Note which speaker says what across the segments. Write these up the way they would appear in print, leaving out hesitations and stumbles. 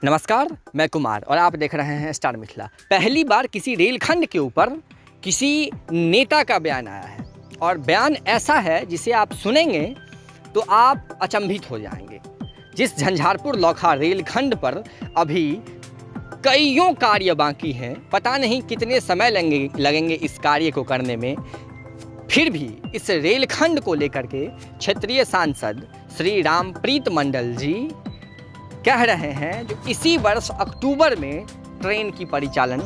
Speaker 1: नमस्कार, मैं कुमार और आप देख रहे हैं स्टार मिथिला। पहली बार किसी रेलखंड के ऊपर किसी नेता का बयान आया है और बयान ऐसा है जिसे आप सुनेंगे तो आप अचंभित हो जाएंगे। जिस झंझारपुर लौखा रेलखंड पर अभी कईयों कार्य बाकी हैं, पता नहीं कितने समय लगेंगे इस कार्य को करने में, फिर भी इस रेलखंड को लेकर के क्षेत्रीय सांसद श्री रामप्रीत मंडल जी कह रहे हैं जो इसी वर्ष अक्टूबर में ट्रेन की परिचालन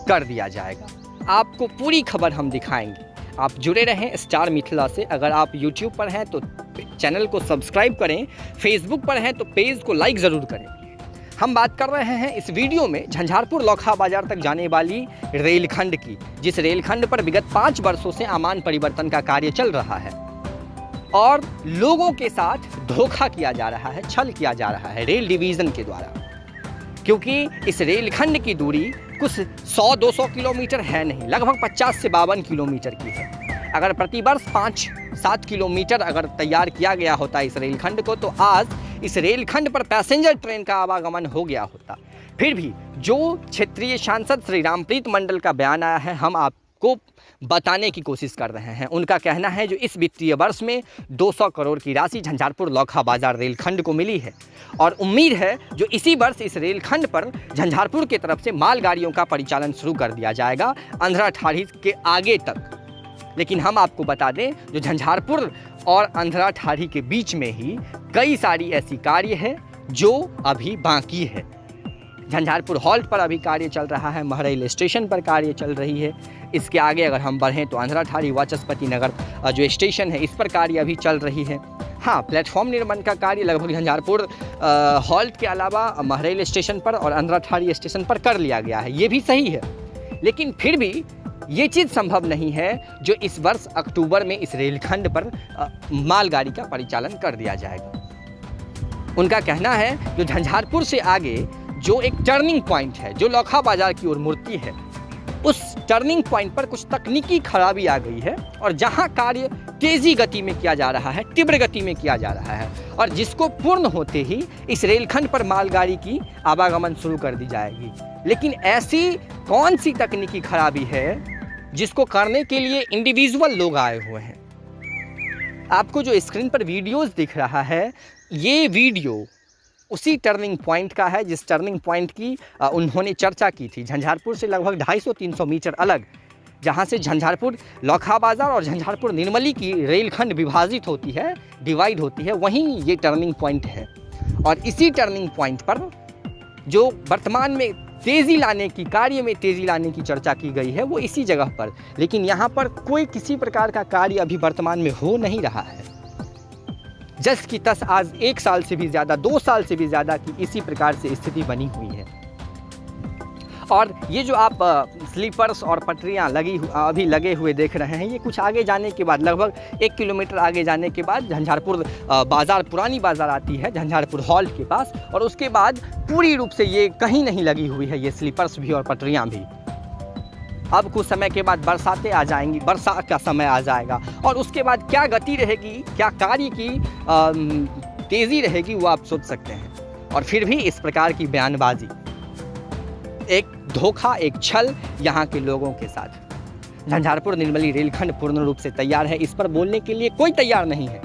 Speaker 1: कर दिया जाएगा। आपको पूरी खबर हम दिखाएंगे। आप जुड़े रहें स्टार मिथिला से। अगर आप YouTube पर हैं तो चैनल को सब्सक्राइब करें, फेसबुक पर हैं तो पेज को लाइक ज़रूर करें। हम बात कर रहे हैं इस वीडियो में झंझारपुर लौखा बाजार तक जाने वाली रेलखंड की, जिस रेलखंड पर विगत 5 वर्षों से अमान परिवर्तन का कार्य चल रहा है और लोगों के साथ धोखा किया जा रहा है, छल किया जा रहा है रेल डिवीज़न के द्वारा। क्योंकि इस रेलखंड की दूरी कुछ 100-200 किलोमीटर है नहीं, लगभग 50 से 52 किलोमीटर की है। अगर प्रतिवर्ष 5-7 किलोमीटर अगर तैयार किया गया होता इस रेलखंड को तो आज इस रेलखंड पर पैसेंजर ट्रेन का आवागमन हो गया होता। फिर भी जो क्षेत्रीय सांसद श्री रामप्रीत मंडल का बयान आया है, हम आपको बताने की कोशिश कर रहे हैं। उनका कहना है जो इस वित्तीय वर्ष में 200 करोड़ की राशि झंझारपुर लौखा बाजार रेलखंड को मिली है और उम्मीद है जो इसी वर्ष इस रेलखंड पर झंझारपुर की तरफ से मालगाड़ियों का परिचालन शुरू कर दिया जाएगा अंधराठाड़ी के आगे तक। लेकिन हम आपको बता दें जो झंझारपुर और अंधराठाड़ी के बीच में ही कई सारी ऐसी कार्य है जो अभी बाकी है। झंझारपुर हॉल्ट पर अभी कार्य चल रहा है, महरैल स्टेशन पर कार्य चल रही है। इसके आगे अगर हम बढ़ें तो अंधराठाड़ी वाचस्पति नगर जो स्टेशन है इस पर कार्य अभी चल रही है। हाँ, प्लेटफॉर्म निर्माण का कार्य लगभग झंझारपुर हॉल्ट के अलावा महरैल स्टेशन पर और अंधराठाड़ी स्टेशन पर कर लिया गया है, ये भी सही है। लेकिन फिर भी ये चीज़ संभव नहीं है जो इस वर्ष अक्टूबर में इस रेलखंड पर मालगाड़ी का परिचालन कर दिया जाएगा। उनका कहना है जो झंझारपुर से आगे जो एक टर्निंग पॉइंट है जो लौखा बाजार की ओर मुड़ती है, उस टर्निंग पॉइंट पर कुछ तकनीकी खराबी आ गई है और जहां कार्य तेज़ी गति में किया जा रहा है, तीव्र गति में किया जा रहा है और जिसको पूर्ण होते ही इस रेलखंड पर मालगाड़ी की आवागमन शुरू कर दी जाएगी। लेकिन ऐसी कौन सी तकनीकी खराबी है जिसको करने के लिए इंडिविजुअल लोग आए हुए हैं। आपको जो स्क्रीन पर वीडियोस दिख रहा है, ये वीडियो उसी टर्निंग पॉइंट का है जिस टर्निंग पॉइंट की उन्होंने चर्चा की थी। झंझारपुर से लगभग 250-300 मीटर अलग, जहां से झंझारपुर लौखा बाजार और झंझारपुर निर्मली की रेलखंड विभाजित होती है, डिवाइड होती है, वहीं ये टर्निंग पॉइंट है। और इसी टर्निंग पॉइंट पर जो वर्तमान में तेज़ी लाने की कार्य में तेज़ी लाने की चर्चा की गई है वो इसी जगह पर, लेकिन यहाँ पर कोई किसी प्रकार का कार्य अभी वर्तमान में हो नहीं रहा है। जस की तस आज 1 साल से भी ज़्यादा, 2 साल से भी ज़्यादा की इसी प्रकार से स्थिति बनी हुई है। और ये जो आप स्लीपर्स और पटरियाँ अभी लगे हुए देख रहे हैं, ये कुछ आगे जाने के बाद, लगभग 1 किलोमीटर आगे जाने के बाद झंझारपुर बाज़ार, पुरानी बाज़ार आती है झंझारपुर हॉल्ट के पास, और उसके बाद पूरी रूप से ये कहीं नहीं लगी हुई है, ये स्लीपर्स भी और पटरियाँ भी। अब कुछ समय के बाद बरसातें आ जाएंगी, बरसात का समय आ जाएगा और उसके बाद क्या गति रहेगी, क्या कार्य की तेज़ी रहेगी वो आप सोच सकते हैं। और फिर भी इस प्रकार की बयानबाजी, एक धोखा, एक छल यहाँ के लोगों के साथ। झंझारपुर निर्मली रेलखंड पूर्ण रूप से तैयार है, इस पर बोलने के लिए कोई तैयार नहीं है।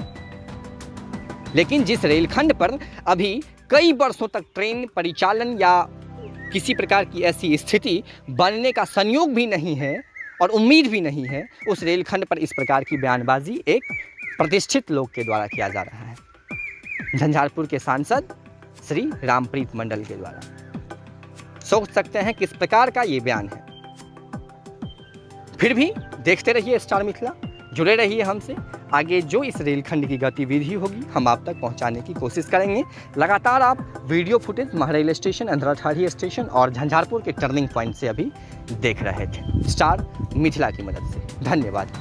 Speaker 1: लेकिन जिस रेलखंड पर अभी कई वर्षों तक ट्रेन परिचालन या किसी प्रकार की ऐसी स्थिति बनने का संयोग भी नहीं है और उम्मीद भी नहीं है, उस रेलखंड पर इस प्रकार की बयानबाजी एक प्रतिष्ठित लोग के द्वारा किया जा रहा है, झंझारपुर के सांसद श्री रामप्रीत मंडल के द्वारा। सोच सकते हैं किस प्रकार का ये बयान है। फिर भी देखते रहिए स्टार मिथिला, जुड़े रहिए हमसे। आगे जो इस रेलखंड की गतिविधि होगी हम आप तक पहुंचाने की कोशिश करेंगे। लगातार आप video footage महरैल station, Andhratharhi station और झंझारपुर के टर्निंग पॉइंट से अभी देख रहे थे स्टार मिथिला की मदद से। धन्यवाद।